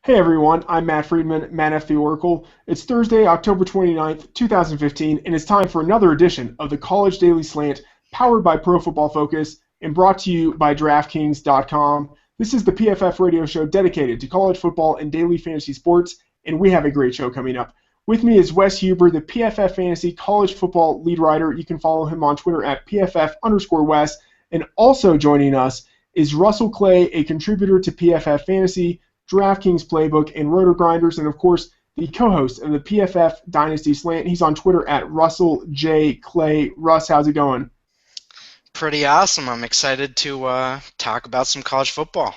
Hey everyone, I'm Matt Friedman, Matt F. the Oracle. It's Thursday, October 29th, 2015, and it's time for another edition of the College Daily Slant, powered by Pro Football Focus and brought to you by DraftKings.com. This is the PFF radio show dedicated to college football and daily fantasy sports, and we have a great show coming up. With me is Wes Huber, the PFF Fantasy College Football lead writer. You can follow him on Twitter at PFF_Wes. And also joining us is Russell Clay, a contributor to PFF Fantasy, DraftKings Playbook, and Roto Grinders, and of course, the co-host of the PFF Dynasty Slant. He's on Twitter at Russell J. Clay. Russ, how's it going? Pretty awesome. I'm excited to talk about some college football.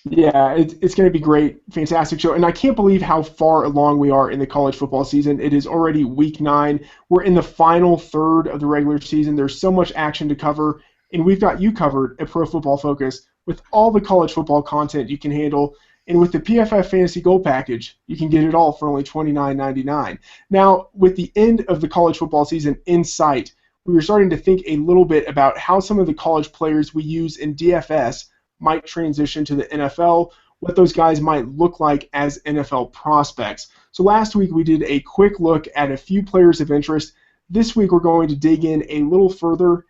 Yeah, it's going to be great. Fantastic show. And I can't believe how far along we are in the college football season. It is already week 9. We're in the final third of the regular season. There's so much action to cover, and we've got you covered at Pro Football Focus with all the college football content you can handle. And with the PFF Fantasy Gold Package, you can get it all for only $29.99. Now, with the end of the college football season in sight, we were starting to think a little bit about how some of the college players we use in DFS might transition to the NFL, what those guys might look like as NFL prospects. So last week we did a quick look at a few players of interest. This week we're going to dig in a little further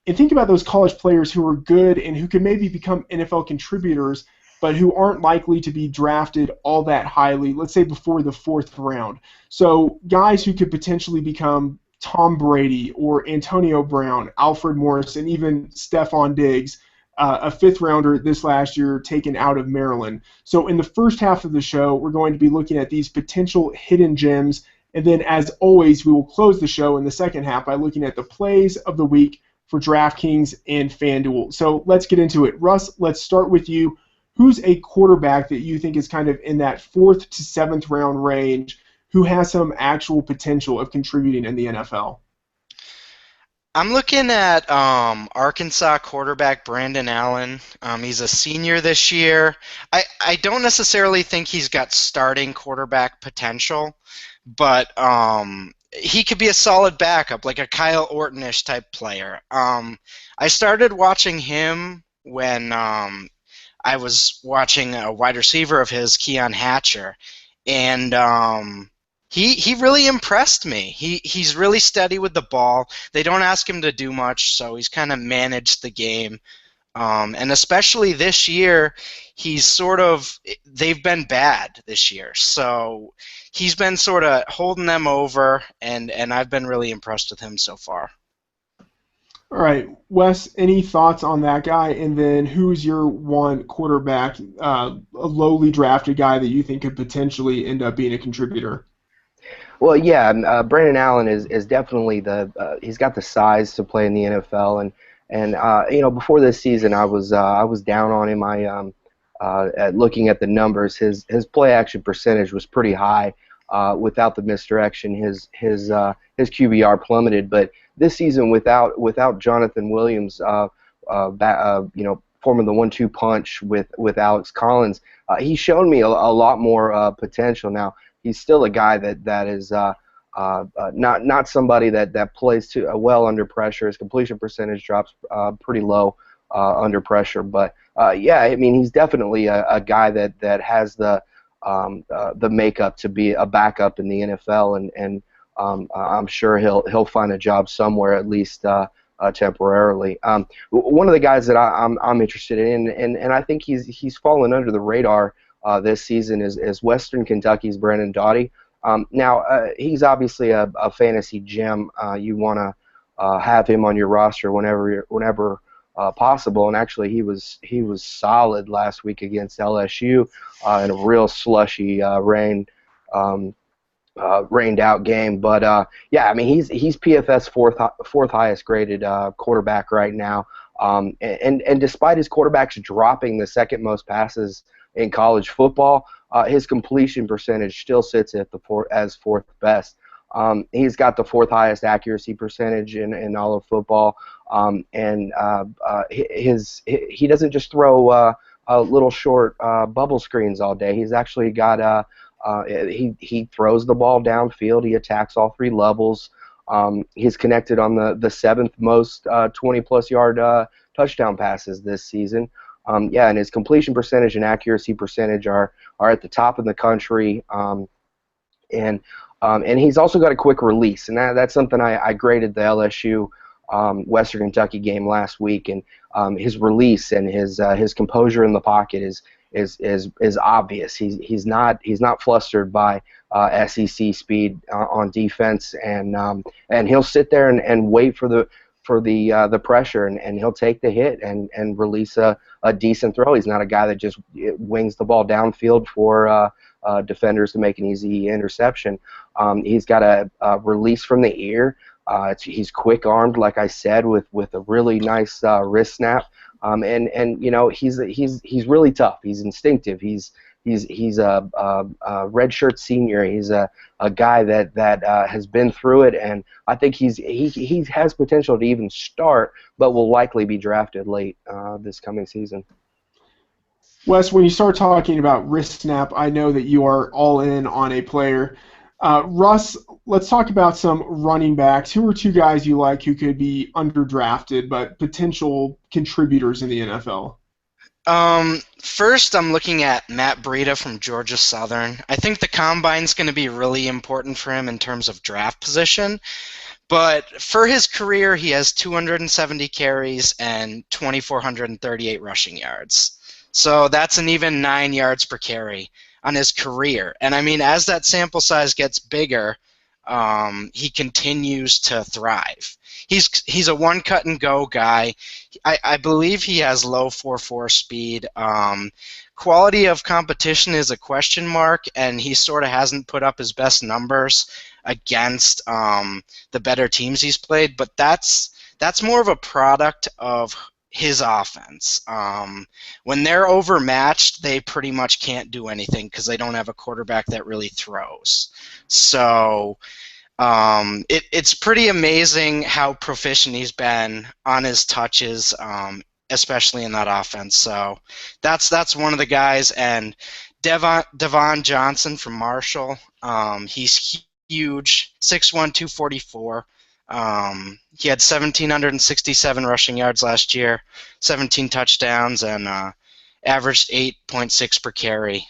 and think about those college players who are good and who can maybe become NFL contributors, but who aren't likely to be drafted all that highly, let's say before the 4th round. So guys who could potentially become Tom Brady or Antonio Brown, Alfred Morris, and even Stephon Diggs, a 5th rounder this last year taken out of Maryland. So in the first half of the show, we're going to be looking at these potential hidden gems. And then, as always, we will close the show in the second half by looking at the plays of the week for DraftKings and FanDuel. So let's get into it. Russ, let's start with you. Who's a quarterback that you think is kind of in that 4th to 7th round range who has some actual potential of contributing in the NFL? I'm looking at Arkansas quarterback Brandon Allen. He's a senior this year. I don't necessarily think he's got starting quarterback potential, but he could be a solid backup, like a Kyle Orton-ish type player. I started watching him when I was watching a wide receiver of his, Keon Hatcher, and he really impressed me. He's really steady with the ball. They don't ask him to do much, so he's kind of managed the game. And especially this year, they've been bad this year. So he's been sort of holding them over, and I've been really impressed with him so far. All right, Wes, any thoughts on that guy? And then who's your one quarterback, a lowly drafted guy that you think could potentially end up being a contributor? Well, yeah, Brandon Allen is definitely he's got the size to play in the NFL, and before this season I was down on him. At looking at the numbers, his play action percentage was pretty high. Without the misdirection, his QBR plummeted. But this season, without Jonathan Williams, forming the 1-2 punch with Alex Collins, he's shown me a lot more potential. Now, he's still a guy that is not somebody that plays too well under pressure. His completion percentage drops pretty low under pressure. But yeah, I mean, he's definitely a guy that has the makeup to be a backup in the NFL, and I'm sure he'll find a job somewhere, at least temporarily. One of the guys that I'm interested in, and I think he's fallen under the radar this season is Western Kentucky's Brandon Doughty. Now he's obviously a fantasy gem. You want to have him on your roster whenever possible, and actually he was solid last week against LSU in a real slushy rained out game. But yeah, I mean he's PFF's fourth highest graded quarterback right now, and despite his quarterbacks dropping the second most passes in college football, his completion percentage still sits at as 4th best. He's got the 4th highest accuracy percentage in all of football, and he doesn't just throw little short bubble screens all day. He's actually got he throws the ball downfield. He attacks all 3 levels. He's connected on the 7th most 20-plus yard touchdown passes this season. Yeah, and his completion percentage and accuracy percentage are at the top in the country. And and he's also got a quick release, and that's something I graded the LSU Western Kentucky game last week, and his release and his composure in the pocket is obvious. He's not flustered by SEC speed on defense, and he'll sit there and wait for the pressure, and he'll take the hit and release a decent throw. He's not a guy that just wings the ball downfield for defenders to make an easy interception. He's got a release from the ear. He's quick-armed, like I said, with a really nice wrist snap. And you know, he's really tough. He's instinctive. He's a redshirt senior. He's a guy that has been through it, and I think he has potential to even start, but will likely be drafted late this coming season. Wes, when you start talking about wrist snap, I know that you are all in on a player. Russ, let's talk about some running backs. Who are two guys you like who could be underdrafted but potential contributors in the NFL? First, I'm looking at Matt Breida from Georgia Southern. I think the combine's going to be really important for him in terms of draft position. But for his career, he has 270 carries and 2,438 rushing yards. So that's an even 9 yards per carry on his career. And I mean, as that sample size gets bigger, he continues to thrive. He's a one cut and go guy. I believe he has low 4.4 speed. Quality of competition is a question mark, and he sort of hasn't put up his best numbers against the better teams he's played. But that's more of a product of his offense. When they're overmatched, they pretty much can't do anything because they don't have a quarterback that really throws. So it's pretty amazing how proficient he's been on his touches, especially in that offense. So that's one of the guys. And Devon Johnson from Marshall, he's huge, 6'1", 244. He had 1,767 rushing yards last year, 17 touchdowns, and averaged 8.6 per carry.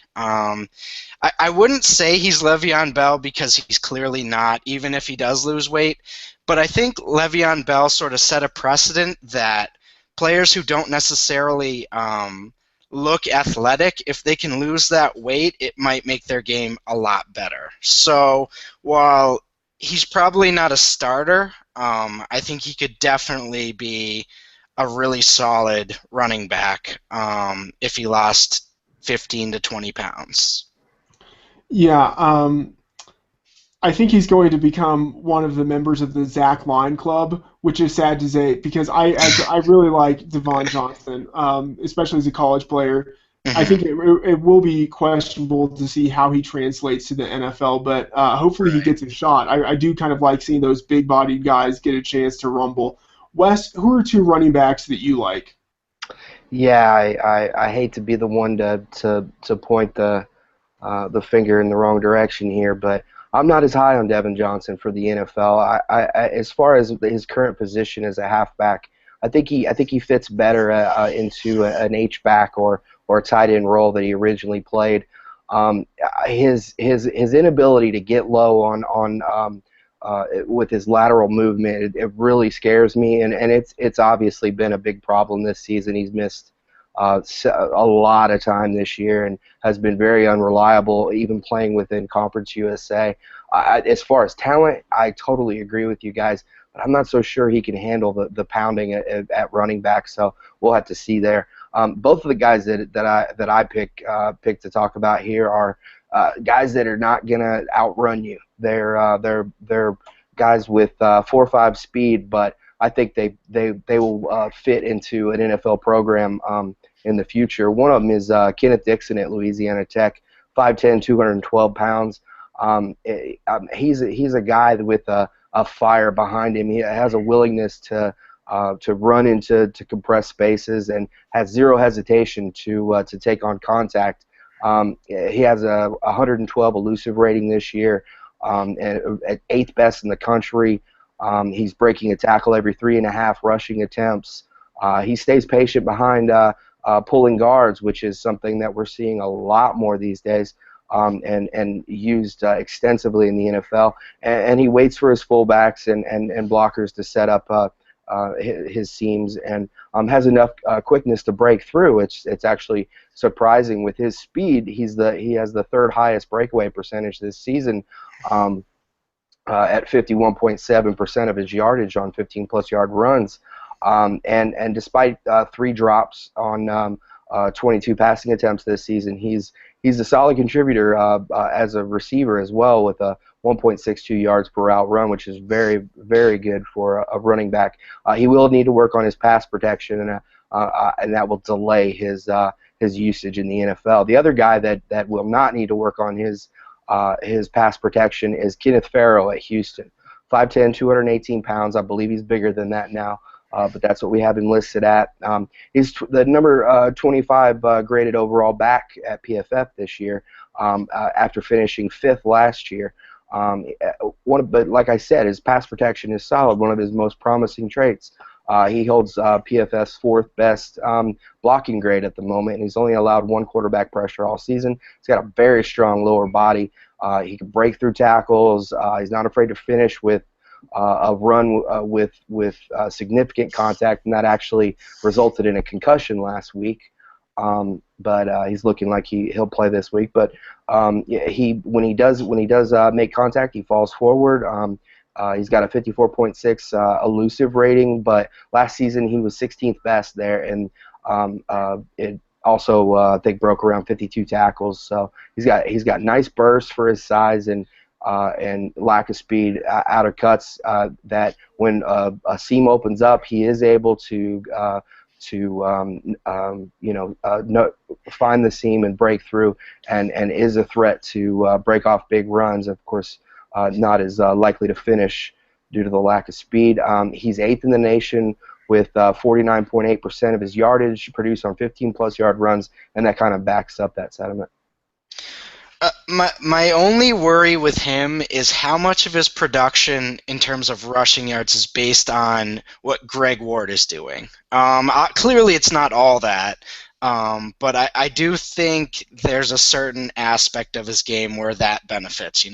I wouldn't say he's Le'Veon Bell because he's clearly not, even if he does lose weight. But I think Le'Veon Bell sort of set a precedent that players who don't necessarily look athletic, if they can lose that weight, it might make their game a lot better. So while he's probably not a starter, I think he could definitely be a really solid running back if he lost 15 to 20 pounds. Yeah, I think he's going to become one of the members of the Zach Line Club, which is sad to say because I really like Devon Johnson, especially as a college player. I think it will be questionable to see how he translates to the NFL, but hopefully he gets a shot. I do kind of like seeing those big-bodied guys get a chance to rumble. Wes, who are two running backs that you like? Yeah, I hate to be the one to point the finger in the wrong direction here, but I'm not as high on Devin Johnson for the NFL. As far as his current position as a halfback, I think he fits better into an H-back or a tight end role that he originally played. His inability to get low on with his lateral movement, it really scares me, and it's obviously been a big problem this season. He's missed a lot of time this year and has been very unreliable, even playing within Conference USA. As far as talent, I totally agree with you guys, but I'm not so sure he can handle the pounding at running back. So we'll have to see there. Both of the guys that I pick to talk about here are guys that are not gonna outrun you. They're guys with 4.5 speed, but I think they will fit into an NFL program in the future. One of them is Kenneth Dixon at Louisiana Tech, 5'10", 212 pounds. He's a guy with a fire behind him. He has a willingness to run into compressed spaces and has zero hesitation to take on contact. He has a 112 elusive rating this year, and at 8th best in the country. He's breaking a tackle every 3.5 rushing attempts. He stays patient behind pulling guards, which is something that we're seeing a lot more these days, and used extensively in the NFL. And he waits for his fullbacks and blockers to set up his seams, and has enough quickness to break through. It's actually surprising with his speed. He has the third highest breakaway percentage this season. At 51.7% of his yardage on 15-plus yard runs, and despite 3 drops on 22 passing attempts this season, he's a solid contributor as a receiver as well, with a 1.62 yards per route run, which is very, very good for a running back. He will need to work on his pass protection, and that will delay his usage in the NFL. The other guy that will not need to work on his pass protection is Kenneth Farrow at Houston. 5'10", 218 pounds. I believe he's bigger than that now, but that's what we have him listed at. He's the number 25 graded overall back at PFF this year, after finishing 5th last year. But like I said, his pass protection is solid, one of his most promising traits. He holds PFF's 4th best blocking grade at the moment, and he's only allowed 1 quarterback pressure all season. He's got a very strong lower body. He can break through tackles. He's not afraid to finish with a run with significant contact, and that actually resulted in a concussion last week. But he's looking like he'll play this week. But when he does make contact, he falls forward. He's got a 54.6 elusive rating, but last season he was 16th best there, and it also I think broke around 52 tackles. So he's got nice bursts for his size and lack of speed out of cuts. That when a seam opens up, he is able to find the seam and break through, and is a threat to break off big runs. Of course, not as likely to finish due to the lack of speed. He's 8th in the nation with 49.8% of his yardage produced on 15-plus yard runs, and that kind of backs up that sentiment. My only worry with him is how much of his production in terms of rushing yards is based on what Greg Ward is doing. Clearly, it's not all that, but I do think there's a certain aspect of his game where that benefits,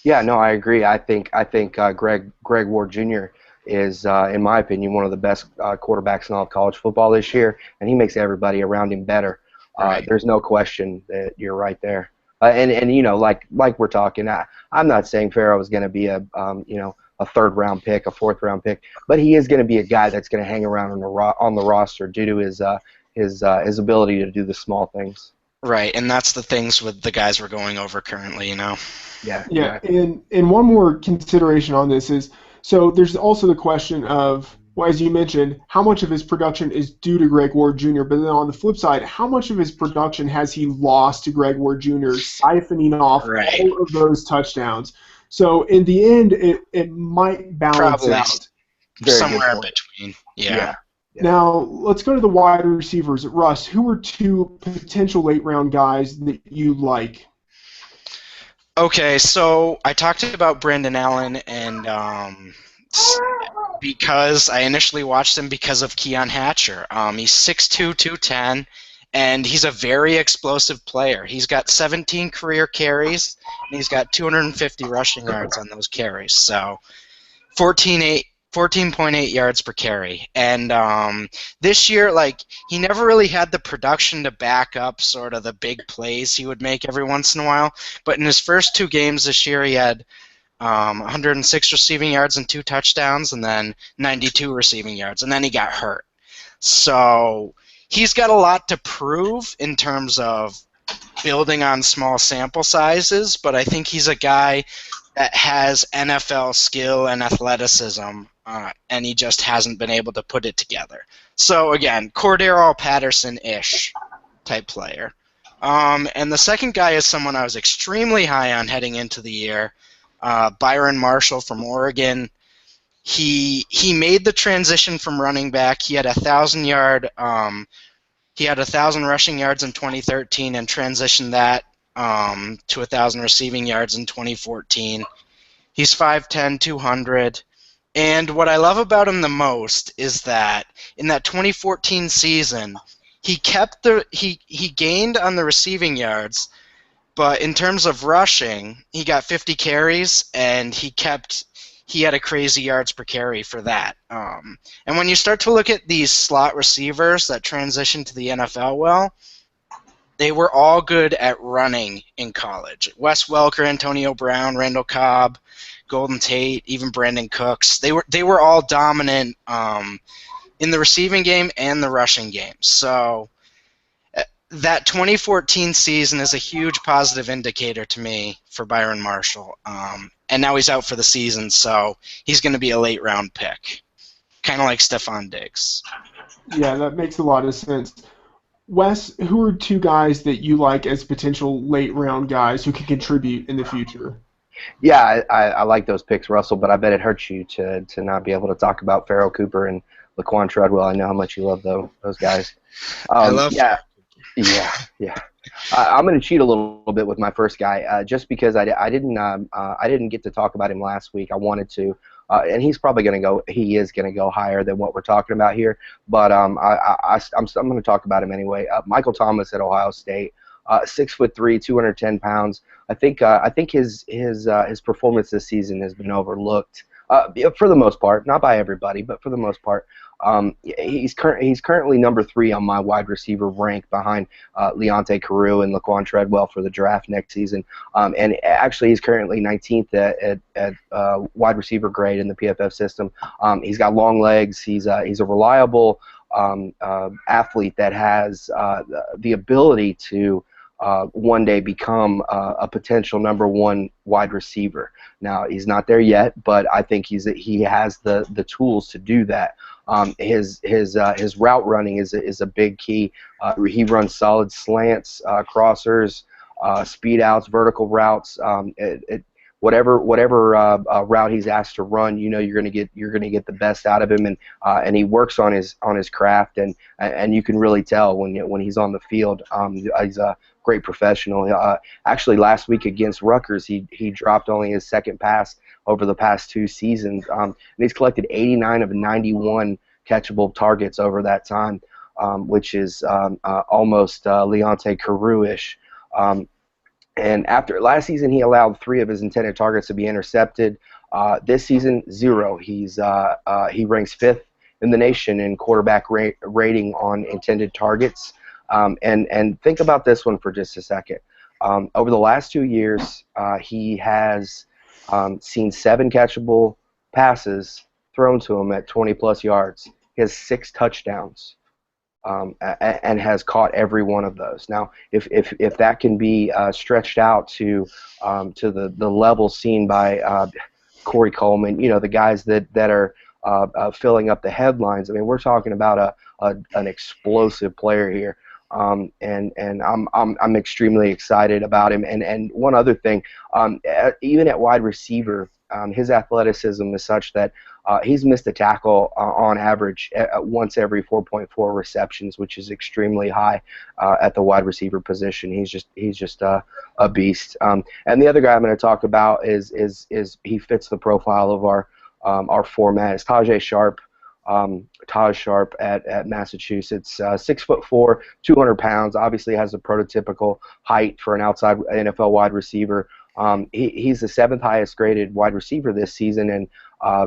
Yeah, no, I agree. I think Greg Ward Jr. is, in my opinion, one of the best quarterbacks in all of college football this year, and he makes everybody around him better. Right. There's no question that you're right there. And like we're talking, I'm not saying Farrow is going to be a 3rd round pick, a 4th round pick, but he is going to be a guy that's going to hang around on the roster due to his ability to do the small things. Right, and that's the things with the guys we're going over currently, Yeah. Yeah, Exactly. and one more consideration on this is, so there's also the question of, well, as you mentioned, how much of his production is due to Greg Ward Jr., but then on the flip side, how much of his production has he lost to Greg Ward Jr., siphoning off all of those touchdowns? So in the end, it might balance Probably out. somewhere in between. Yeah. Now, let's go to the wide receivers. Russ, who are 2 potential late-round guys that you like? Okay, so I talked about Brandon Allen, and because I initially watched him because of Keon Hatcher. He's 6'2", 210, and he's a very explosive player. He's got 17 career carries, and he's got 250 rushing yards on those carries. So 14.8 yards per carry. And this year, he never really had the production to back up sort of the big plays he would make every once in a while. But in his first 2 games this year, he had 106 receiving yards and 2 touchdowns, and then 92 receiving yards, and then he got hurt. So he's got a lot to prove in terms of building on small sample sizes, but I think he's a guy that has NFL skill and athleticism, and he just hasn't been able to put it together. So again, Cordero Patterson-ish type player. And the second guy is someone I was extremely high on heading into the year, Byron Marshall from Oregon. He made the transition from running back. He had 1,000 rushing yards in 2013 and transitioned that to 1,000 receiving yards in 2014. He's 5'10", 200. And what I love about him the most is that in that 2014 season, he gained on the receiving yards, but in terms of rushing, he got 50 carries, and he had a crazy yards per carry for that. And when you start to look at these slot receivers that transition to the NFL, well, they were all good at running in college. Wes Welker, Antonio Brown, Randall Cobb, Golden Tate, even Brandon Cooks. They were all dominant in the receiving game and the rushing game. So that 2014 season is a huge positive indicator to me for Byron Marshall. And now he's out for the season, so he's going to be a late round pick, kind of like Stephon Diggs. Yeah, that makes a lot of sense. Wes, who are two guys that you like as potential late round guys who can contribute in the future? Yeah, I like those picks, Russell, but I bet it hurts you to not be able to talk about Farrell Cooper and Laquan Treadwell. I know how much you love those guys. I love Yeah. I'm going to cheat a little bit with my first guy, just because I didn't get to talk about him last week. I wanted to, and he's probably going to go. He is going to go higher than what we're talking about here. But I'm going to talk about him anyway. Michael Thomas at Ohio State, 6'3", 210 pounds. I think his performance this season has been overlooked, for the most part, not by everybody, but for the most part. He's currently number 3 on my wide receiver rank, behind Leonte Carroo and Laquan Treadwell for the draft next season. And actually, he's currently 19th at wide receiver grade in the PFF system. He's got long legs. He's a reliable athlete that has the ability to one day become a potential number 1 wide receiver. Now, he's not there yet, but I think he has the tools to do that. His route running is a big key. He runs solid slants, crossers, speed outs, vertical routes. Whatever route he's asked to run, you're gonna get the best out of him, and he works on his craft, and you can really tell when he's on the field. He's a great professional. Actually, last week against Rutgers, he dropped only his second pass over the past 2 seasons, and he's collected 89 of 91 catchable targets over that time, which is almost Leonte Carroo-ish. And after last season, he allowed 3 of his intended targets to be intercepted. This season, 0. He ranks 5th in the nation in quarterback rating on intended targets. And think about this one for just a second. Over the last 2 years, he has seen 7 catchable passes thrown to him at 20-plus yards. He has 6 touchdowns. And has caught every one of those. Now, if that can be stretched out to the level seen by Corey Coleman, the guys that are filling up the headlines. I mean, we're talking about an explosive player here, and I'm extremely excited about him. And one other thing, even at wide receiver, his athleticism is such that he's missed a tackle on average once every 4.4 receptions, which is extremely high at the wide receiver position. He's just a beast. And the other guy I'm going to talk about is he fits the profile of our format. It's Tajay Sharp. Taj Sharp at Massachusetts, 6'4", 200 pounds. Obviously has a prototypical height for an outside NFL wide receiver. He's the 7th highest graded wide receiver this season, and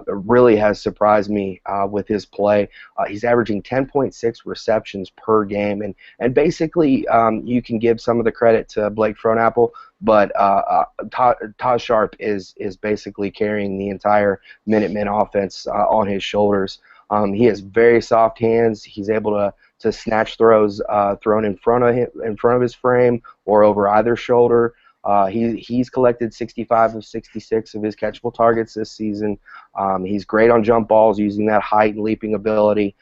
really has surprised me with his play. He's averaging 10.6 receptions per game, and basically you can give some of the credit to Blake Fronapple, but Taj Sharp is basically carrying the entire Minutemen offense on his shoulders. He has very soft hands. He's able to snatch throws thrown in front of his frame or over either shoulder. He's collected 65 of 66 of his catchable targets this season. He's great on jump balls using that height and leaping ability.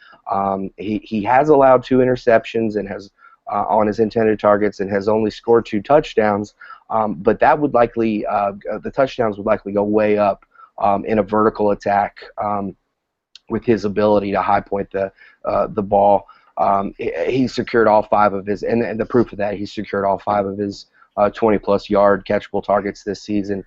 He has allowed 2 interceptions and has on his intended targets and has only scored 2 touchdowns. But that would likely the touchdowns would likely go way up in a vertical attack with his ability to high point the ball. He secured all 5 of his, and the proof of that, he secured all 5 of his 20-plus yard catchable targets this season.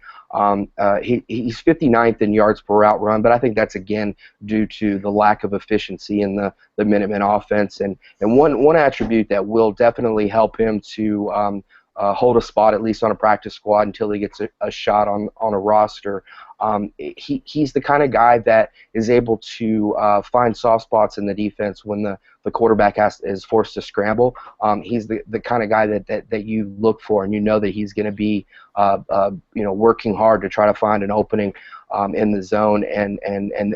He's 59th in yards per route run, but I think that's again due to the lack of efficiency in the Minutemen offense. And one attribute that will definitely help him to hold a spot, at least on a practice squad, until he gets a shot on a roster. He's the kind of guy that is able to find soft spots in the defense when the quarterback is forced to scramble. He's the kind of guy that you look for, and you know that he's going to be working hard to try to find an opening in the zone, and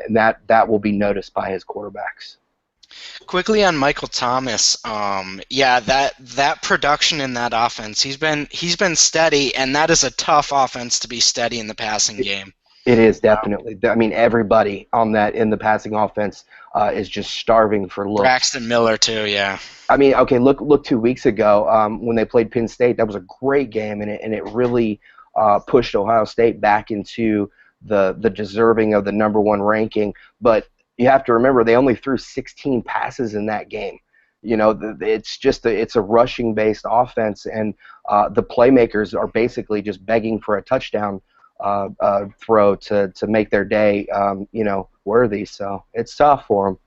that will be noticed by his quarterbacks. Quickly on Michael Thomas, that production in that offense, he's been steady, and that is a tough offense to be steady in the passing game. It is definitely. I mean, everybody on that in the passing offense is just starving for looks. Braxton Miller too, yeah. I mean, okay, look 2 weeks ago when they played Penn State. That was a great game, and it really pushed Ohio State back into the deserving of the #1 ranking. But you have to remember they only threw 16 passes in that game. It's a rushing based offense, and the playmakers are basically just begging for a touchdown throw to make their day worthy. So it's tough for him,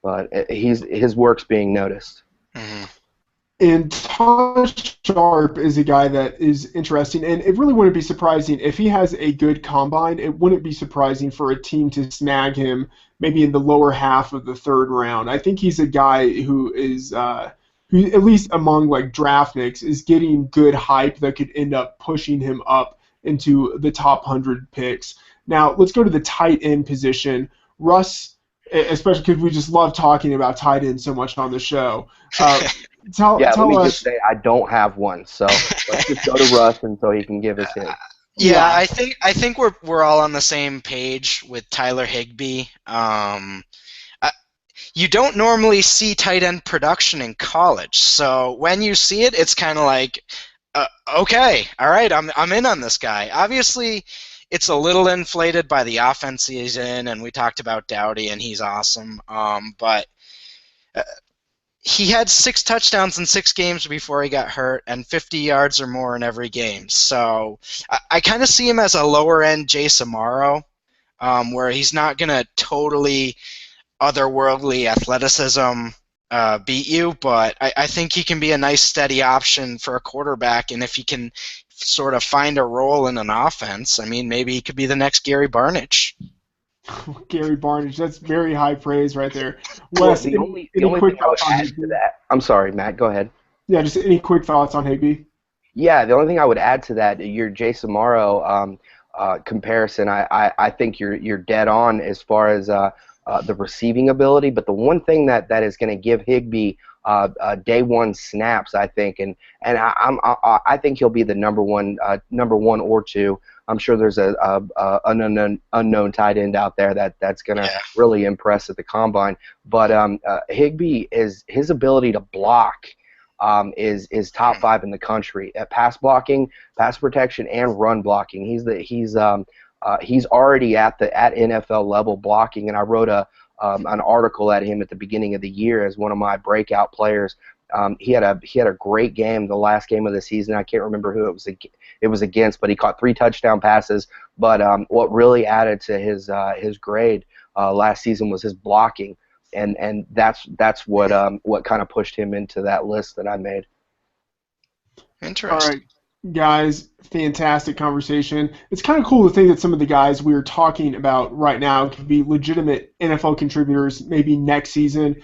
but his work's being noticed. Mm-hmm. And Todd Sharp is a guy that is interesting, and it really wouldn't be surprising if he has a good combine. It wouldn't be surprising for a team to snag him maybe in the lower half of the 3rd round. I think he's a guy who is who, at least among like draft nicks, is getting good hype that could end up pushing him up into the top 100 picks. Now let's go to the tight end position. Russ, especially because we just love talking about tight end so much on the show. Tell let me us. just say I don't have one, so let's just go to Russ until he can give us his. Yeah, I think we're all on the same page with Tyler Higbee. You don't normally see tight end production in college, so when you see it, it's kind of like, okay, all right, I'm in on this guy. Obviously, it's a little inflated by the offense he's in, and we talked about Dowdy, and he's awesome. But he had 6 touchdowns in 6 games before he got hurt, and 50 yards or more in every game. So I kind of see him as a lower-end Jace Amaro, where he's not going to totally otherworldly athleticism beat you, but I think he can be a nice steady option for a quarterback, and if he can sort of find a role in an offense, I mean, maybe he could be the next Gary Barnidge. Gary Barnidge, that's very high praise right there. Wes, the only thing I would add to that. I'm sorry, Matt. Go ahead. Yeah, just any quick thoughts on Higbee? Yeah, the only thing I would add to that, your Jace Amaro comparison, I think you're dead on as far as the receiving ability. But the one thing that is going to give Higbee day one snaps, I think, and I think he'll be the number one or 2. I'm sure there's an unknown tight end out there that's going to really impress at the combine. But Higbee his ability to block is top 5 in the country at pass blocking, pass protection, and run blocking. He's already at NFL level blocking, and I wrote an article at him at the beginning of the year as one of my breakout players. He had a great game, the last game of the season. I can't remember who it was against, but he caught 3 touchdown passes. But what really added to his grade last season was his blocking, and that's what kind of pushed him into that list that I made. Interesting. All right, guys, fantastic conversation. It's kind of cool to think that some of the guys we are talking about right now could be legitimate NFL contributors maybe next season.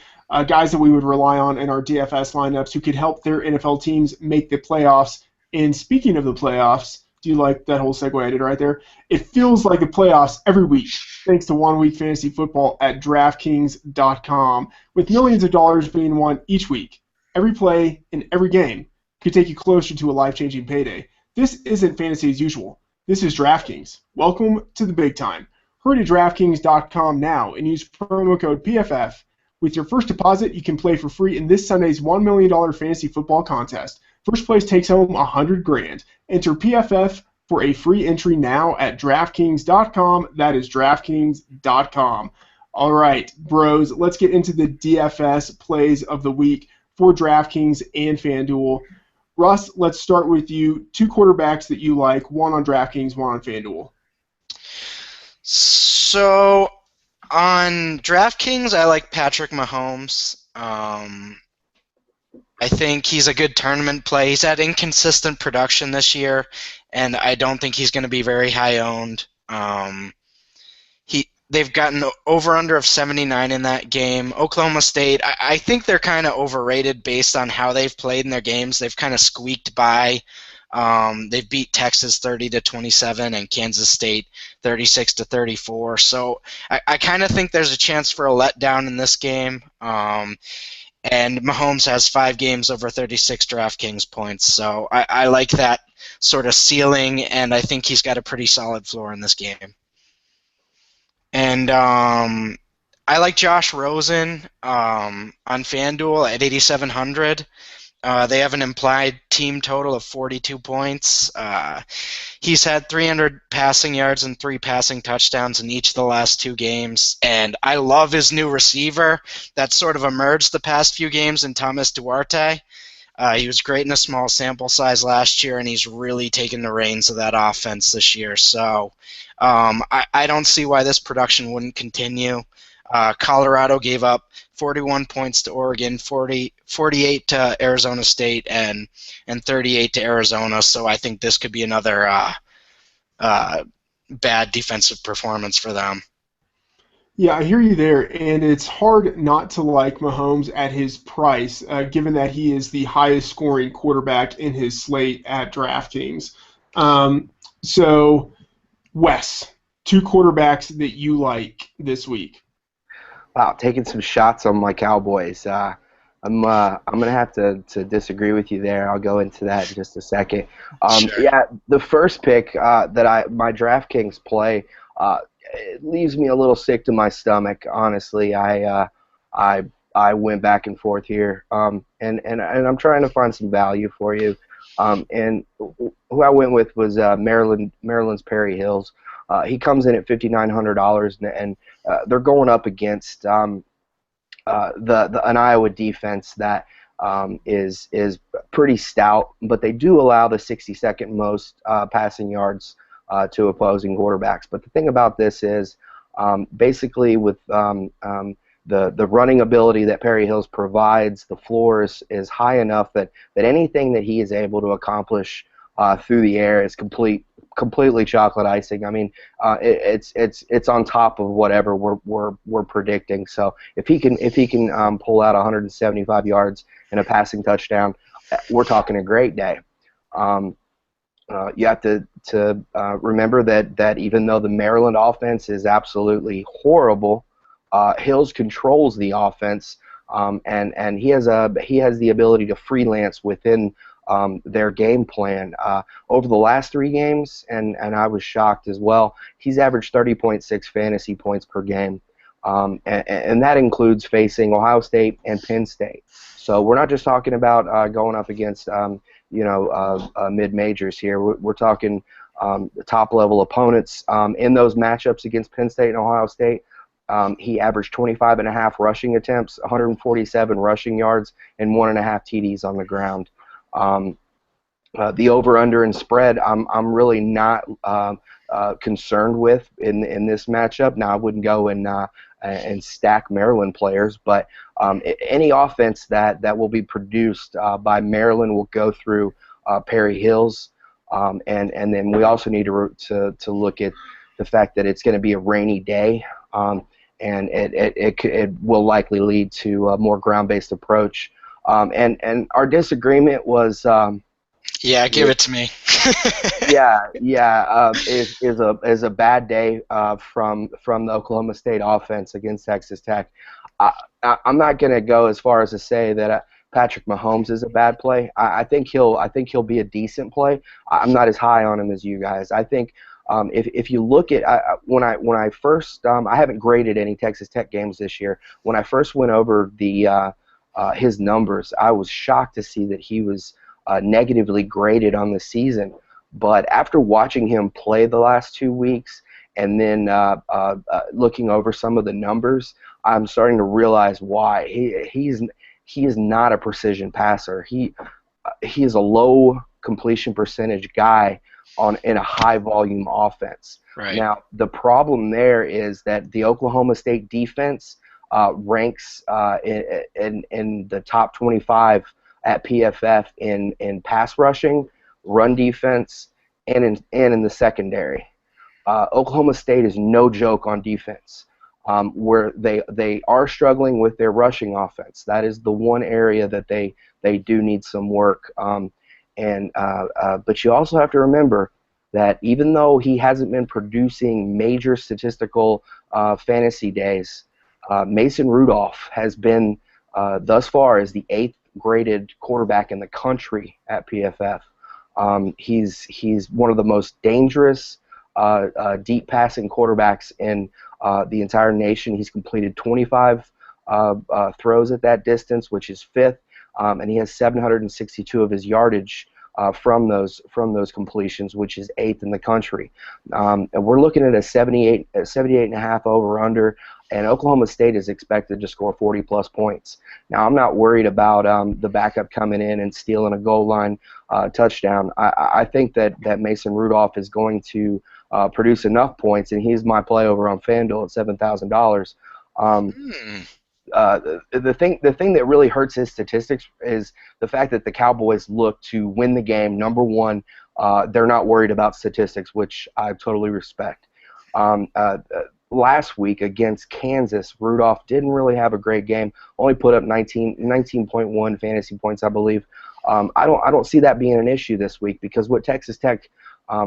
Guys that we would rely on in our DFS lineups who could help their NFL teams make the playoffs. And speaking of the playoffs, do you like that whole segue I did right there? It feels like the playoffs every week, thanks to 1 Week Fantasy Football at DraftKings.com, with millions of dollars being won each week. Every play in every game could take you closer to a life-changing payday. This isn't fantasy as usual. This is DraftKings. Welcome to the big time. Hurry to DraftKings.com now and use promo code PFF. With your first deposit, you can play for free in this Sunday's $1 million fantasy football contest. First place takes home $100,000. Enter PFF for a free entry now at DraftKings.com. That is DraftKings.com. All right, bros, let's get into the DFS plays of the week for DraftKings and FanDuel. Russ, let's start with you. Two quarterbacks that you like, one on DraftKings, one on FanDuel. So on DraftKings, I like Patrick Mahomes. I think he's a good tournament play. He's had inconsistent production this year, and I don't think he's going to be very high owned. They've gotten over under of 79 in that game. Oklahoma State, I think they're kind of overrated based on how they've played in their games. They've kind of squeaked by. They've beat Texas 30-27 and Kansas State 36-34. So I kind of think there's a chance for a letdown in this game. And Mahomes has 5 games over 36 DraftKings points. So I like that sort of ceiling, and I think he's got a pretty solid floor in this game. And I like Josh Rosen on FanDuel at 8,700. They have an implied team total of 42 points. He's had 300 passing yards and 3 passing touchdowns in each of the last 2 games. And I love his new receiver that sort of emerged the past few games in Thomas Duarte. He was great in a small sample size last year, and he's really taken the reins of that offense this year. So I don't see why this production wouldn't continue. Colorado gave up 41 points to Oregon, 48 to Arizona State, and 38 to Arizona. So I think this could be another bad defensive performance for them. Yeah, I hear you there, and it's hard not to like Mahomes at his price, given that he is the highest scoring quarterback in his slate at DraftKings. So, Wes, 2 quarterbacks that you like this week. Wow, taking some shots on my Cowboys. I'm gonna have to disagree with you there. I'll go into that in just a second. Sure. Yeah, the first pick that my DraftKings play. It leaves me a little sick to my stomach, honestly. I went back and forth here, and I'm trying to find some value for you. And who I went with was Maryland's Perry Hills. He comes in at $5,900, and they're going up against an Iowa defense that is pretty stout, but they do allow the 62nd most passing yards to opposing quarterbacks. But the thing about this is, basically with the running ability that Perry Hills provides, the floor is high enough that anything that he is able to accomplish through the air is completely chocolate icing. I mean, it's on top of whatever we're predicting. So if he can pull out 175 yards and a passing touchdown, we're talking a great day. You have to remember that even though the Maryland offense is absolutely horrible, Hills controls the offense, and he has the ability to freelance within their game plan. Over the last 3 games, and I was shocked as well, he's averaged 30.6 fantasy points per game, and that includes facing Ohio State and Penn State. So we're not just talking about going up against mid-majors here. We're talking top-level opponents. In those matchups against Penn State and Ohio State, he averaged 25.5 rushing attempts, 147 rushing yards, and 1.5 TDs on the ground. The over/under and spread, I'm really not concerned with in this matchup. Now, I wouldn't go and stack Maryland players, but any offense that will be produced by Maryland will go through Perry Hills, and then we also need to look at the fact that it's going to be a rainy day, and it will likely lead to a more ground-based approach. And our disagreement was. Yeah, give it to me. is a bad day from the Oklahoma State offense against Texas Tech. I'm not going to go as far as to say that Patrick Mahomes is a bad play. I think he'll be a decent play. I'm not as high on him as you guys. I think if you look at when I first I haven't graded any Texas Tech games this year. When I first went over his numbers, I was shocked to see that he was negatively graded on the season. But after watching him play the last 2 weeks and then looking over some of the numbers, I'm starting to realize why. He is not a precision passer. he is a low completion percentage guy in a high volume offense. Right. Now, the problem there is that the Oklahoma State defense ranks in the top 25 at PFF in pass rushing, run defense, and in the secondary. Oklahoma State is no joke on defense. Where they are struggling with their rushing offense. That is the one area that they do need some work. But you also have to remember that even though he hasn't been producing major statistical fantasy days, Mason Rudolph has been thus far as the 8th graded quarterback in the country at PFF. He's one of the most dangerous deep passing quarterbacks in the entire nation. He's completed 25 throws at that distance, which is 5th, and he has 762 of his yardage from those completions, which is 8th in the country. And we're looking at a 78.5 over under, and Oklahoma State is expected to score 40+ points. Now, I'm not worried about the backup coming in and stealing a goal line touchdown. I think that Mason Rudolph is going to produce enough points, and he's my play over on FanDuel at $7,000. The thing that really hurts his statistics is the fact that the Cowboys look to win the game. Number one, they're not worried about statistics, which I totally respect. Last week against Kansas, Rudolph didn't really have a great game. Only put up 19.1 fantasy points, I believe. I don't see that being an issue this week, because what Texas Tech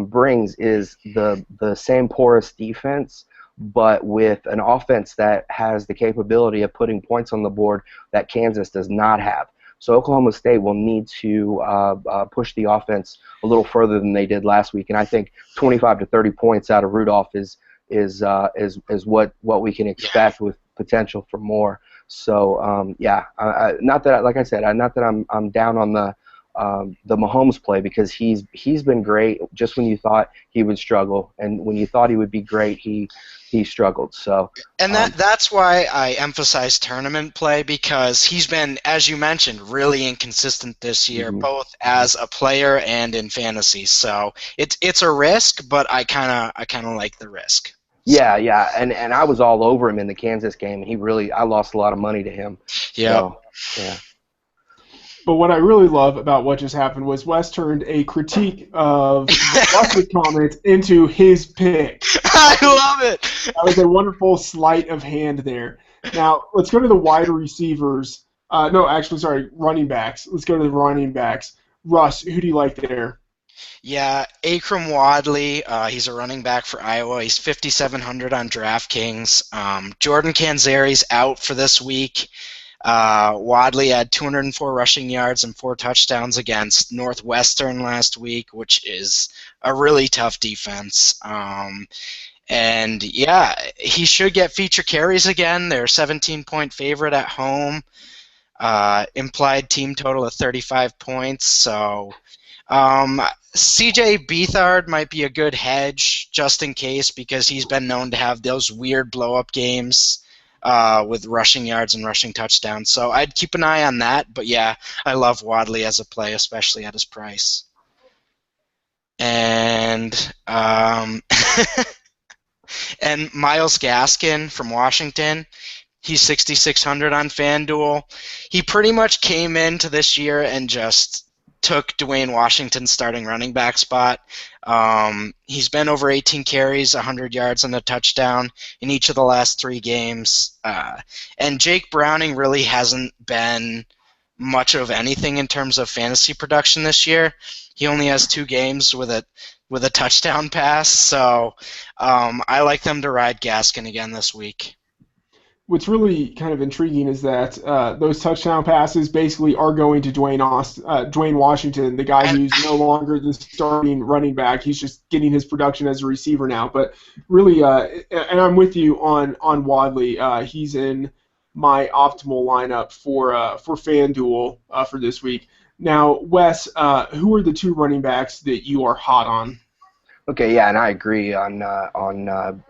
brings is the same porous defense, but with an offense that has the capability of putting points on the board that Kansas does not have. So Oklahoma State will need to push the offense a little further than they did last week, and I think 25 to 30 points out of Rudolph is what we can expect, with potential for more. So not that, like I said, not that I'm down on the Mahomes play, because he's been great just when you thought he would struggle, and when you thought he would be great, he struggled. So, and that's why I emphasize tournament play, because he's been, as you mentioned, really inconsistent this year, both as a player and in fantasy. So it's a risk, but I kind of like the risk. Yeah, and I was all over him in the Kansas game. I lost a lot of money to him. Yeah. So, yeah. But what I really love about what just happened was Wes turned a critique of Wes's comments into his pick. I love it. That was a wonderful sleight of hand there. Now, let's go to the wide receivers. Running backs. Let's go to the running backs. Russ, who do you like there? Yeah, Akram Wadley, he's a running back for Iowa. He's 5,700 on DraftKings. Jordan Canzeri's out for this week. Wadley had 204 rushing yards and 4 touchdowns against Northwestern last week, which is a really tough defense. And yeah, he should get feature carries again. They're 17-point favorite at home. Implied team total of 35 points. So CJ Beathard might be a good hedge just in case, because he's been known to have those weird blow-up games with rushing yards and rushing touchdowns. So I'd keep an eye on that. But yeah, I love Wadley as a play, especially at his price. And and Myles Gaskin from Washington, he's 6,600 on FanDuel. He pretty much came into this year and just took Dwayne Washington's starting running back spot. He's been over 18 carries, 100 yards, and a touchdown in each of the last 3 games. And Jake Browning really hasn't been much of anything in terms of fantasy production this year. He only has 2 games with a touchdown pass. So I like them to ride Gaskin again this week. What's really kind of intriguing is that those touchdown passes basically are going to Dwayne Washington, the guy who's no longer the starting running back. He's just getting his production as a receiver now. But really, and I'm with you on Wadley. He's in my optimal lineup for FanDuel for this week. Now, Wes, who are the 2 running backs that you are hot on? Okay, yeah, and I agree on Miles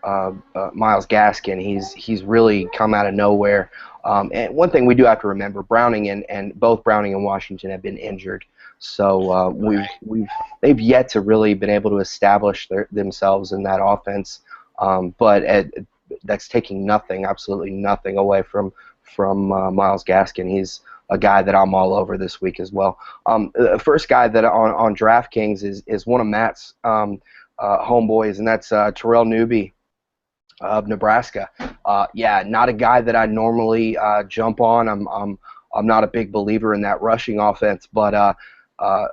Gaskin. He's really come out of nowhere. And one thing we do have to remember: Browning and both Browning and Washington have been injured, so they've yet to really been able to establish themselves in that offense. That's taking nothing, absolutely nothing away from Miles Gaskin. He's a guy that I'm all over this week as well. The first guy that on DraftKings is one of Matt's. Homeboys, and that's Terrell Newby of Nebraska. Yeah, not a guy that I normally jump on. I'm not a big believer in that rushing offense, but uh, uh,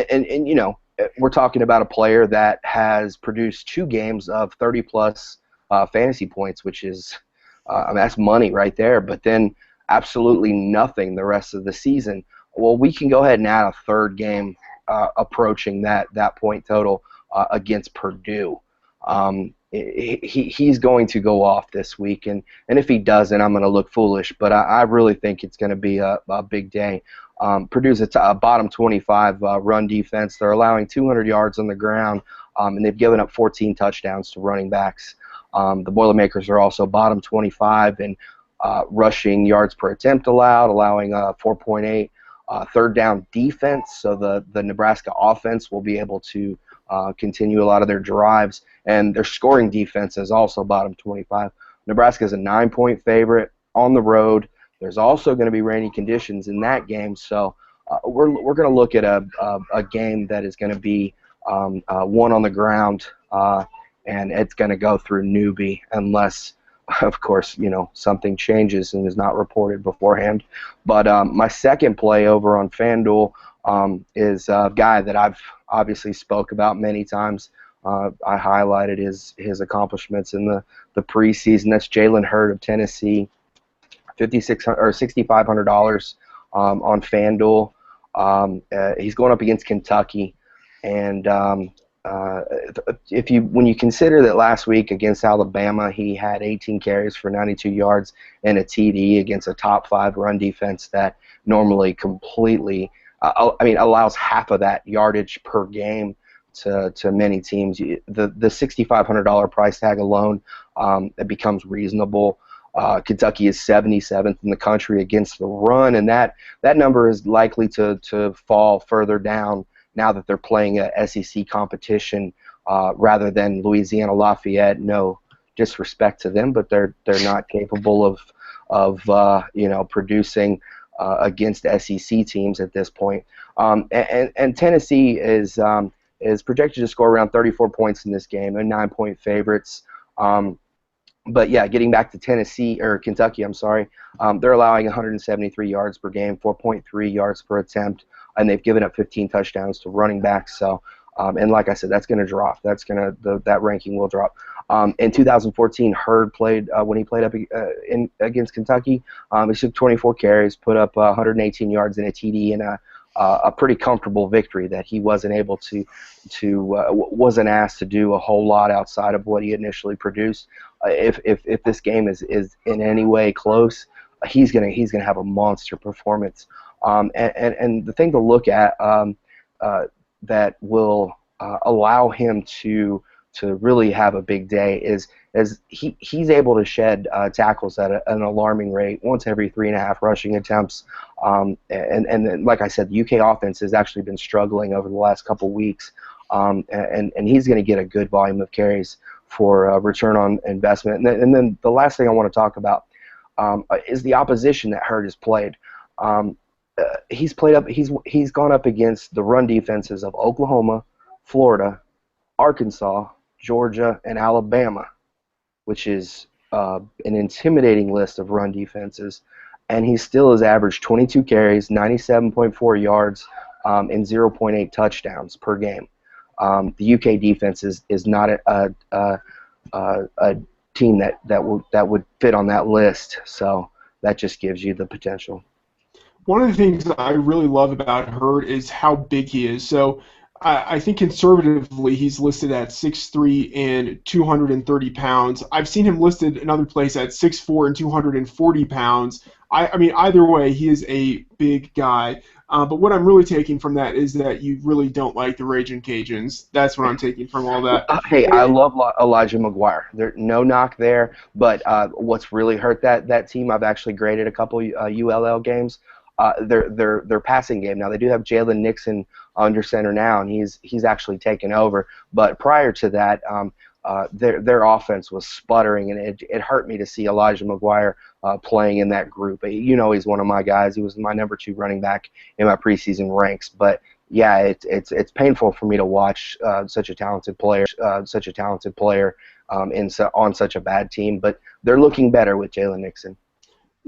and you know we're talking about a player that has produced 2 games of 30 plus fantasy points, which is I mean, that's money right there. But then absolutely nothing the rest of the season. Well, we can go ahead and add a third game approaching that point total against Purdue. He's going to go off this week, and if he doesn't, I'm going to look foolish. But I really think it's going to be a big day. Purdue's a bottom 25 run defense. They're allowing 200 yards on the ground, and they've given up 14 touchdowns to running backs. The Boilermakers are also bottom 25 in rushing yards per attempt allowed, allowing 4.8. Third down defense, so the Nebraska offense will be able to continue a lot of their drives, and their scoring defense is also bottom 25. Nebraska is a 9-point favorite on the road. There's also going to be rainy conditions in that game, so we're going to look at a game that is going to be one on the ground, and it's going to go through Newbie unless, of course, something changes and is not reported beforehand. But my second play over on FanDuel is a guy that I've obviously spoke about many times. I highlighted his accomplishments in the preseason. That's Jalen Hurd of Tennessee, $6,500 on FanDuel. He's going up against Kentucky, and when you consider that last week against Alabama he had 18 carries for 92 yards and a TD against a top 5 run defense that normally completely allows half of that yardage per game to many teams. The $6,500 price tag alone, it becomes reasonable. Kentucky is 77th in the country against the run, and that number is likely to fall further down now that they're playing a SEC competition rather than Louisiana Lafayette. No disrespect to them, but they're not capable of producing against SEC teams at this point. And Tennessee is projected to score around 34 points in this game. They're 9-point favorites. But yeah, getting back to Kentucky, I'm sorry, they're allowing 173 yards per game, 4.3 yards per attempt, and they've given up 15 touchdowns to running backs. So, and like I said, that's going to drop. That ranking will drop. In 2014, Hurd played when he played up against Kentucky. He took 24 carries, put up 118 yards and a TD, and a pretty comfortable victory that he wasn't able wasn't asked to do a whole lot outside of what he initially produced. If this game is in any way close, he's gonna have a monster performance. And the thing to look at that will allow him to really have a big day is he's able to shed tackles at an alarming rate, once every 3.5 rushing attempts. And then, like I said, the UK offense has actually been struggling over the last couple weeks, and he's going to get a good volume of carries for return on investment. And then the last thing I want to talk about is the opposition that Hurd has played. He's gone up against the run defenses of Oklahoma, Florida, Arkansas, Georgia, and Alabama, which is an intimidating list of run defenses, and he still has averaged 22 carries, 97.4 yards, and 0.8 touchdowns per game. The UK defense is not a team that would fit on that list, so that just gives you the potential. One of the things that I really love about Hurd is how big he is. So I think conservatively he's listed at 6'3" and 230 pounds. I've seen him listed another place at 6'4" and 240 pounds. I mean, either way, he is a big guy. But what I'm really taking from that is that you really don't like the Raging Cajuns. That's what I'm taking from all that. Hey, I love Elijah McGuire. There, no knock there. But what's really hurt that team? I've actually graded a couple ULL games. Their passing game. Now they do have Jalen Nixon under center now, and he's actually taken over. But prior to that, their offense was sputtering, and it hurt me to see Elijah McGuire playing in that group. You know, he's one of my guys. He was my number 2 running back in my preseason ranks. But yeah, it's painful for me to watch such a talented player, on such a bad team. But they're looking better with Jalen Nixon.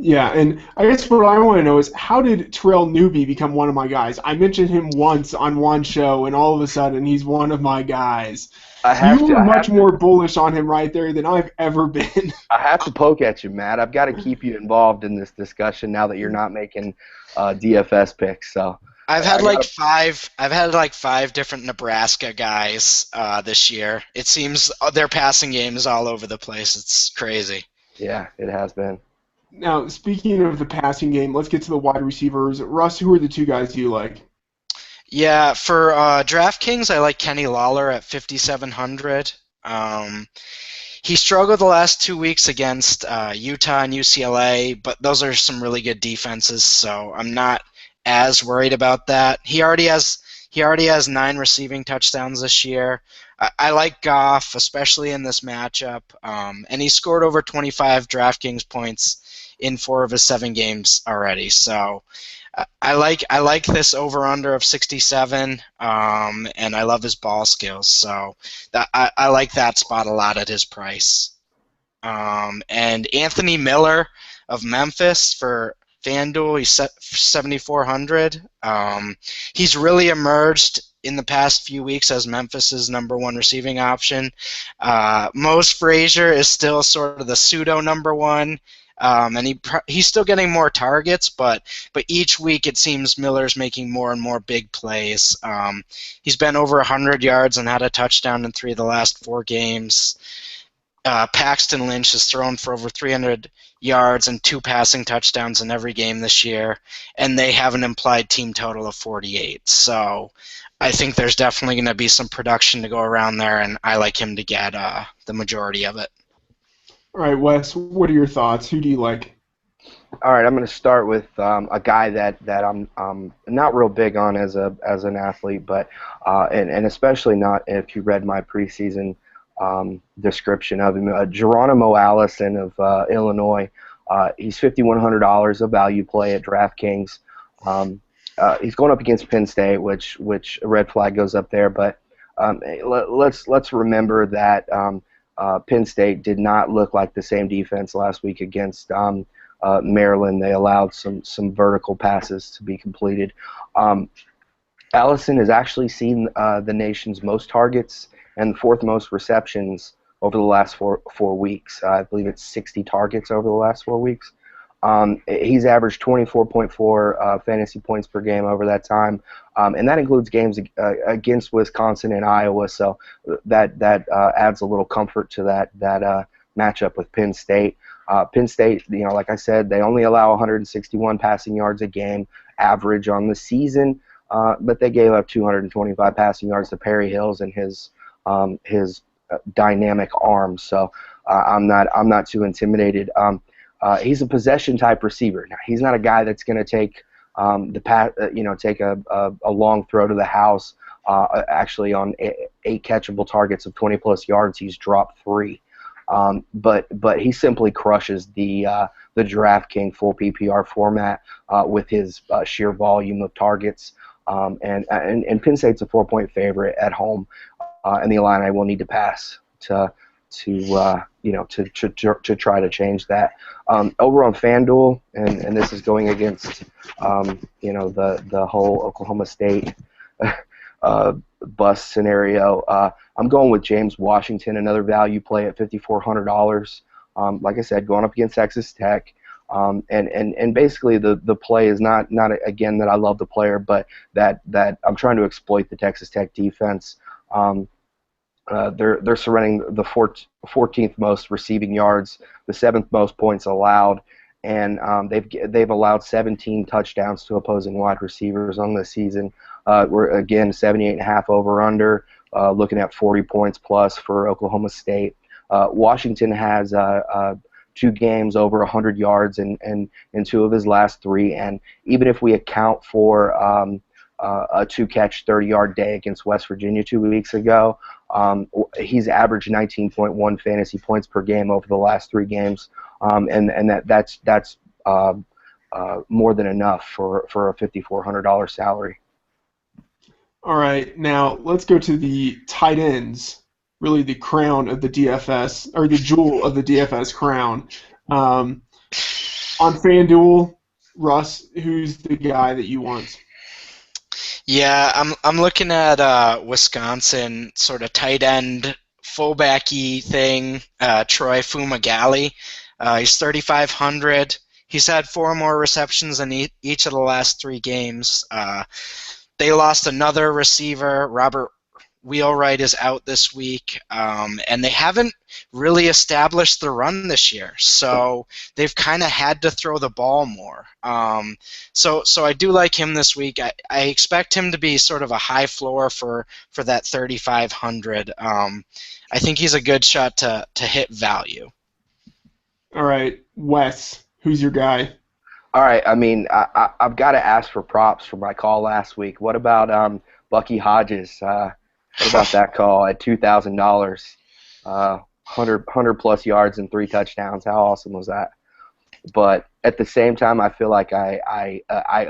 Yeah, and I guess what I want to know is how did Terrell Newby become one of my guys? I mentioned him once on one show, and all of a sudden he's one of my guys. You were much more bullish on him right there than I've ever been. I have to poke at you, Matt. I've got to keep you involved in this discussion now that you're not making DFS picks. So I've had like five different Nebraska guys this year. It seems their passing game is all over the place. It's crazy. Yeah, it has been. Now, speaking of the passing game, let's get to the wide receivers. Russ, who are the 2 guys you like? Yeah, for DraftKings, I like Kenny Lawler at 5,700. He struggled the last 2 weeks against Utah and UCLA, but those are some really good defenses, so I'm not as worried about that. He already has 9 receiving touchdowns this year. I like Goff, especially in this matchup, and he scored over 25 DraftKings points in 4 of his 7 games already. So I like this over/under of 67, and I love his ball skills. So I like that spot a lot at his price. And Anthony Miller of Memphis for FanDuel, he's set 7,400. He's really emerged in the past few weeks as Memphis's number 1 receiving option. Mose Frazier is still sort of the pseudo number 1. And he's still getting more targets, but each week it seems Miller's making more and more big plays. He's been over 100 yards and had a touchdown in 3 of the last 4 games. Paxton Lynch has thrown for over 300 yards and 2 passing touchdowns in every game this year, and they have an implied team total of 48. So I think there's definitely going to be some production to go around there, and I like him to get the majority of it. All right, Wes, what are your thoughts? Who do you like? All right, I'm going to start with a guy that I'm not real big on as an athlete, but and especially not if you read my preseason description of him. Geronimo Allison of Illinois. He's $5,100 of value play at DraftKings. He's going up against Penn State, which a red flag goes up there. But let's remember that Penn State did not look like the same defense last week against Maryland. They allowed some vertical passes to be completed. Allison has actually seen the nation's most targets and the 4th most receptions over the last four weeks. I believe it's 60 targets over the last 4 weeks. He's averaged 24.4 fantasy points per game over that time, and that includes games against Wisconsin and Iowa. So that adds a little comfort to that matchup with Penn State. Penn State, like I said, they only allow 161 passing yards a game average on the season, but they gave up 225 passing yards to Perry Hills and his dynamic arm. So I'm not too intimidated. He's a possession type receiver. Now, he's not a guy that's going to take take a long throw to the house. Actually, on 8 catchable targets of 20+ yards, he's dropped 3. But he simply crushes the DraftKings full PPR format with his sheer volume of targets. And Penn State's a 4-point favorite at home, and the Illini will need to pass to try to change that. Over on FanDuel, and this is going against the whole Oklahoma State bus scenario. I'm going with James Washington, another value play at $5,400. Like I said, going up against Texas Tech. And basically the play is not again that I love the player, but that I'm trying to exploit the Texas Tech defense. They're surrendering the 14th most receiving yards, the 7th most points allowed, and they've allowed 17 touchdowns to opposing wide receivers on this season. We're again 78.5 over under, looking at 40 points plus for Oklahoma State. Washington has 2 games over 100 yards in 2 of his last 3, and even if we account for a 2-catch, 30-yard day against West Virginia 2 weeks ago, he's averaged 19.1 fantasy points per game over the last 3 games, and that's more than enough for a $5,400 salary. All right, now let's go to the tight ends, really the crown of the DFS, or the jewel of the DFS crown. On FanDuel, Russ, who's the guy that you want? Yeah, I'm looking at Wisconsin sort of tight end fullbacky thing. Troy Fumagalli. He's 3,500. He's had 4 more receptions in each of the last 3 games. They lost another receiver. Robert Wheelwright is out this week, and they haven't really established the run this year, so they've kind of had to throw the ball more. So I do like him this week. I expect him to be sort of a high floor for that 3,500. I think he's a good shot to hit value. All right, Wes, who's your guy? All right, I mean, I've got to ask for props for my call last week. What about Bucky Hodges? What about that call at $2,000? 100 plus yards and 3 touchdowns. How awesome was that? But at the same time, I feel like I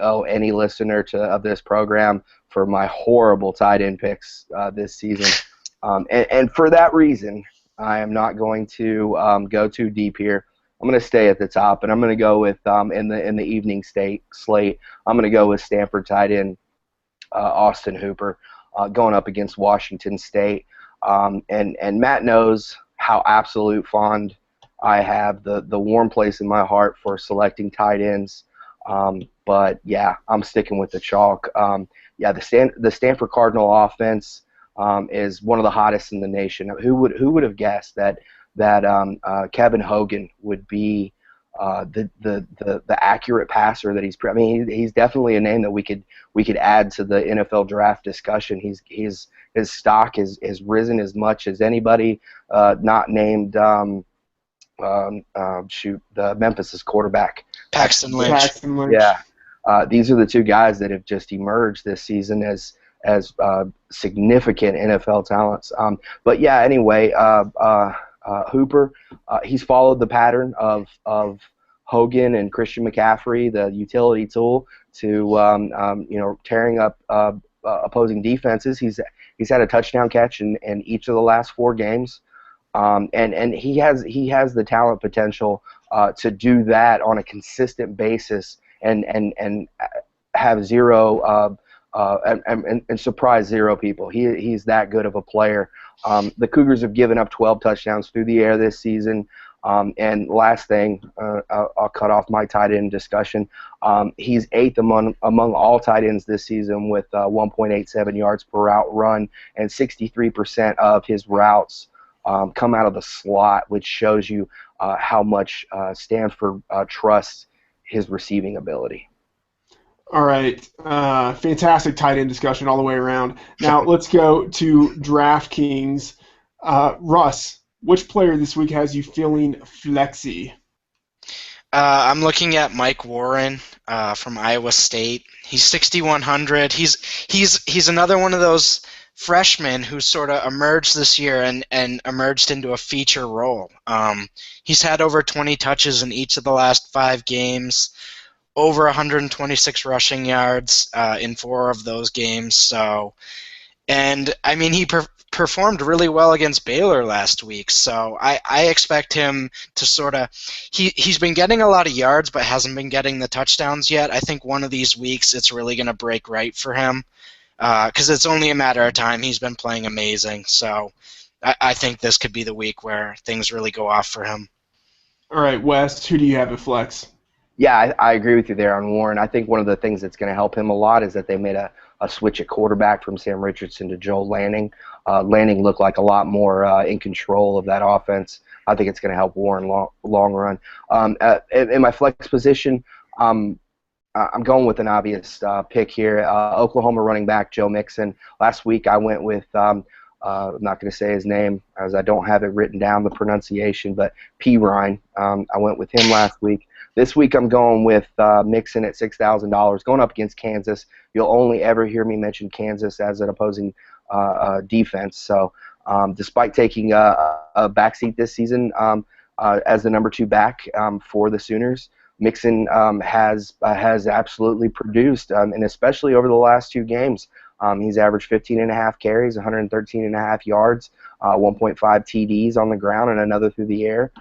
owe any listener of this program for my horrible tight end picks this season. And for that reason, I am not going to go too deep here. I'm going to stay at the top, and I'm going to go with in the evening slate. I'm going to go with Stanford tight end Austin Hooper going up against Washington State. And Matt knows how absolute fond I have, the warm place in my heart for selecting tight ends. But yeah, I'm sticking with the chalk. Yeah, the Stanford Cardinal offense is one of the hottest in the nation. Who would have guessed that Kevin Hogan would be the accurate passer that he's? I mean, he's definitely a name that we could add to the NFL draft discussion. His stock has risen as much as anybody not named the Memphis' quarterback Paxton Lynch. Yeah, these are the 2 guys that have just emerged this season as significant NFL talents. But yeah, anyway, Hooper, he's followed the pattern of Hogan and Christian McCaffrey, the utility tool, to tearing up opposing defenses. He's had a touchdown catch in each of the last 4 games, and he has the talent potential to do that on a consistent basis and have zero and surprise 0 people. He's that good of a player. The Cougars have given up 12 touchdowns through the air this season. And last thing, I'll cut off my tight end discussion. He's 8th among all tight ends this season with 1.87 yards per route run, and 63% of his routes come out of the slot, which shows you how much Stanford trusts his receiving ability. All right, fantastic tight end discussion all the way around. Now let's go to DraftKings. Russ, which player this week has you feeling flexy? I'm looking at Mike Warren from Iowa State. He's 6,100. He's another one of those freshmen who sort of emerged this year and emerged into a feature role. He's had over 20 touches in each of the last 5 games, over 126 rushing yards in 4 of those games. So, and I mean, he performed really well against Baylor last week. So I expect him to sort of he's been getting a lot of yards, but hasn't been getting the touchdowns yet. I think one of these weeks it's really going to break right for him because it's only a matter of time. He's been playing amazing. So I think this could be the week where things really go off for him. All right, Wes, who do you have at flex? Yeah, I agree with you there on Warren. I think one of the things that's going to help him a lot is that they made a a switch at quarterback from Sam Richardson to Joel Lanning. Lanning looked like a lot more in control of that offense. I think it's going to help Warren long run. In my flex position, I'm going with an obvious pick here. Oklahoma running back Joe Mixon. Last week I went with, I'm not going to say his name as I don't have it written down, the pronunciation, but P. Ryan. I went with him last week. This week I'm going with Mixon at $6,000, going up against Kansas. You'll only ever hear me mention Kansas as an opposing defense. So despite taking a backseat this season as the number 2 back for the Sooners, Mixon has absolutely produced, and especially over the last 2 games. He's averaged 15.5 carries, 113.5 yards, 1.5 TDs on the ground, and another through the air.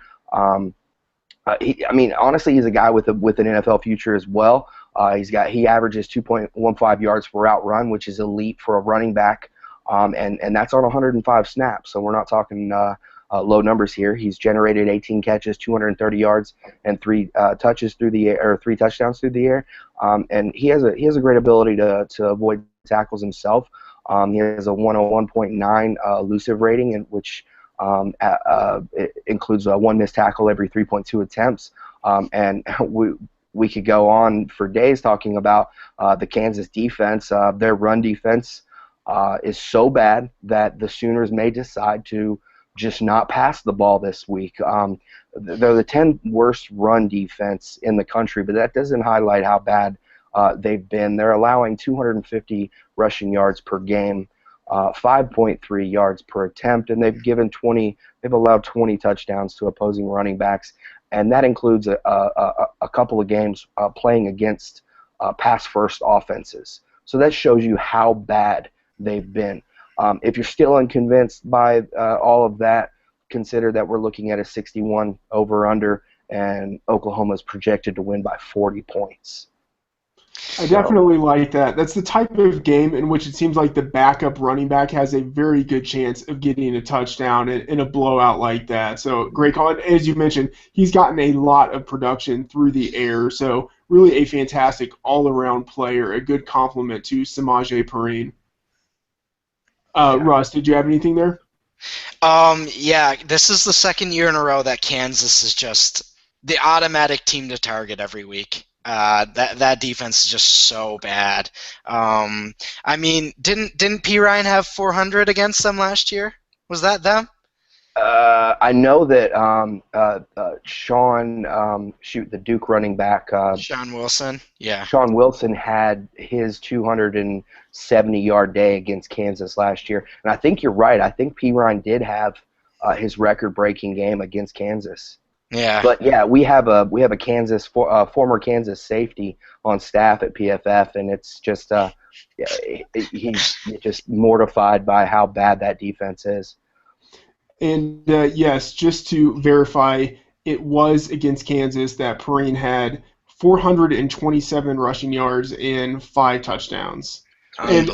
Honestly, he's a guy with an NFL future as well. He averages 2.15 yards per route run, which is elite for a running back, and that's on 105 snaps. So we're not talking low numbers here. He's generated 18 catches, 230 yards, and 3 touches through the air, or 3 touchdowns through the air. And he has a great ability to avoid tackles himself. He has a 101.9 elusive rating, which it includes 1 missed tackle every 3.2 attempts. And we could go on for days talking about the Kansas defense. Their run defense is so bad that the Sooners may decide to just not pass the ball this week. They're the 10th worst run defense in the country, but that doesn't highlight how bad they've been. They're allowing 250 rushing yards per game, 5.3 yards per attempt, and they've allowed 20 touchdowns to opposing running backs, and that includes a couple of games playing against pass-first offenses. So that shows you how bad they've been. If you're still unconvinced by all of that, consider that we're looking at a 61 over-under, and Oklahoma's projected to win by 40 points. I definitely like that. That's the type of game in which it seems like the backup running back has a very good chance of getting a touchdown in a blowout like that. So great call. And as you mentioned, he's gotten a lot of production through the air. So really a fantastic all-around player, a good compliment to Samaje Perine. Russ, did you have anything there? Yeah, this is the 2nd year in a row that Kansas is just the automatic team to target every week. That defense is just so bad. Didn't P. Ryan have 400 against them last year? Was that them? I know that the Duke running back, Sean Wilson. Yeah. Sean Wilson had his 270-yard day against Kansas last year, and I think you're right. I think P. Ryan did have his record-breaking game against Kansas. Yeah. But yeah, we have a former Kansas safety on staff at PFF, and it's just he's just mortified by how bad that defense is. And yes, just to verify, it was against Kansas that Perine had 427 rushing yards and 5 touchdowns. And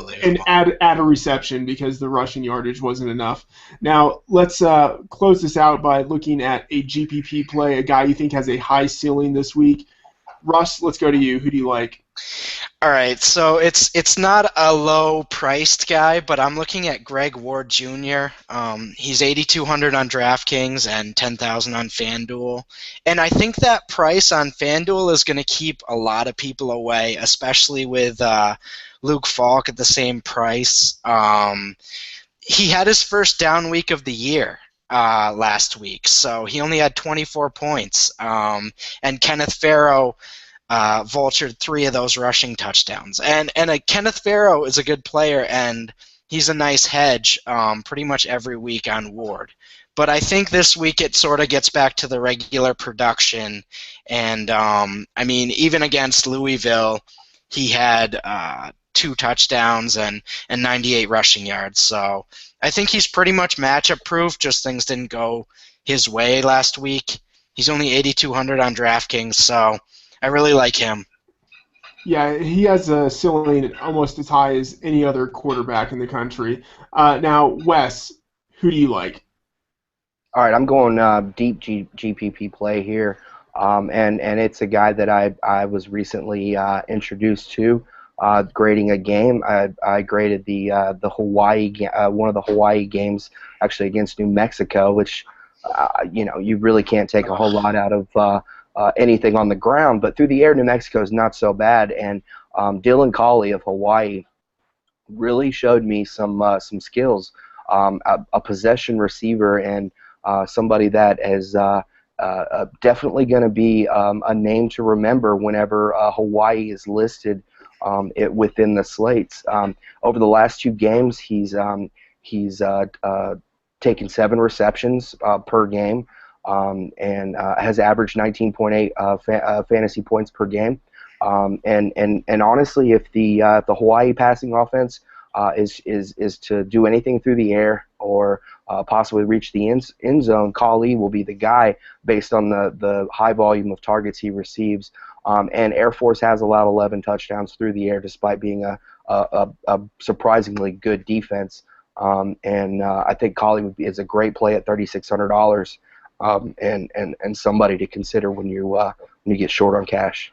add a reception because the rushing yardage wasn't enough. Now, let's close this out by looking at a GPP play, a guy you think has a high ceiling this week. Russ, let's go to you. Who do you like? All right, so it's not a low-priced guy, but I'm looking at Greg Ward Jr. He's 8,200 on DraftKings and 10,000 on FanDuel, and I think that price on FanDuel is going to keep a lot of people away, especially with Luke Falk at the same price. He had his first down week of the year last week, so he only had 24 points, and Kenneth Farrow vultured 3 of those rushing touchdowns. And Kenneth Farrow is a good player, and he's a nice hedge pretty much every week on Ward. But I think this week it sort of gets back to the regular production. And, even against Louisville, he had 2 touchdowns and 98 rushing yards. So I think he's pretty much matchup proof, just things didn't go his way last week. He's only 8,200 on DraftKings, so I really like him. Yeah, he has a ceiling almost as high as any other quarterback in the country. Now, Wes, who do you like? All right, I'm going deep GPP play here, and it's a guy that I was recently introduced to. grading a game. I graded the Hawaii one of the Hawaii games actually against New Mexico, which you really can't take a whole lot out of anything on the ground, but through the air, New Mexico is not so bad. And Dylan Collie of Hawaii really showed me some skills. A possession receiver and somebody that is definitely going to be a name to remember whenever Hawaii is listed within the slates. Over the last 2 games, he's taken 7 receptions per game and has averaged 19.8 fantasy points per game. And honestly, if the Hawaii passing offense is to do anything through the air or possibly reach the end zone, Kali will be the guy based on the high volume of targets he receives. And Air Force has allowed 11 touchdowns through the air despite being a surprisingly good defense. And I think Kali is a great play at $3,600 and somebody to consider when you get short on cash.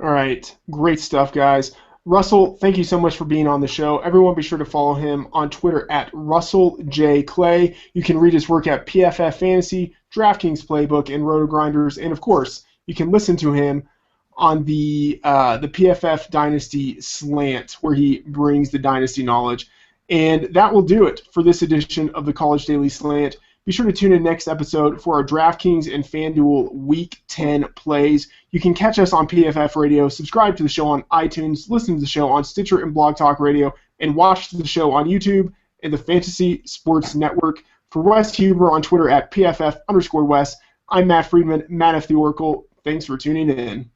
All right, great stuff, guys. Russell, thank you so much for being on the show. Everyone be sure to follow him on Twitter at Russell J. Clay. You can read his work at PFF Fantasy, DraftKings Playbook, and Roto Grinders. And, of course, you can listen to him on the PFF Dynasty Slant, where he brings the Dynasty knowledge. And that will do it for this edition of the College Daily Slant. Be sure to tune in next episode for our DraftKings and FanDuel Week 10 plays. You can catch us on PFF Radio, subscribe to the show on iTunes, listen to the show on Stitcher and Blog Talk Radio, and watch the show on YouTube and the Fantasy Sports Network. For Wes Huber on Twitter at PFF_Wes, I'm Matt Friedman, Matt F. the Oracle. Thanks for tuning in.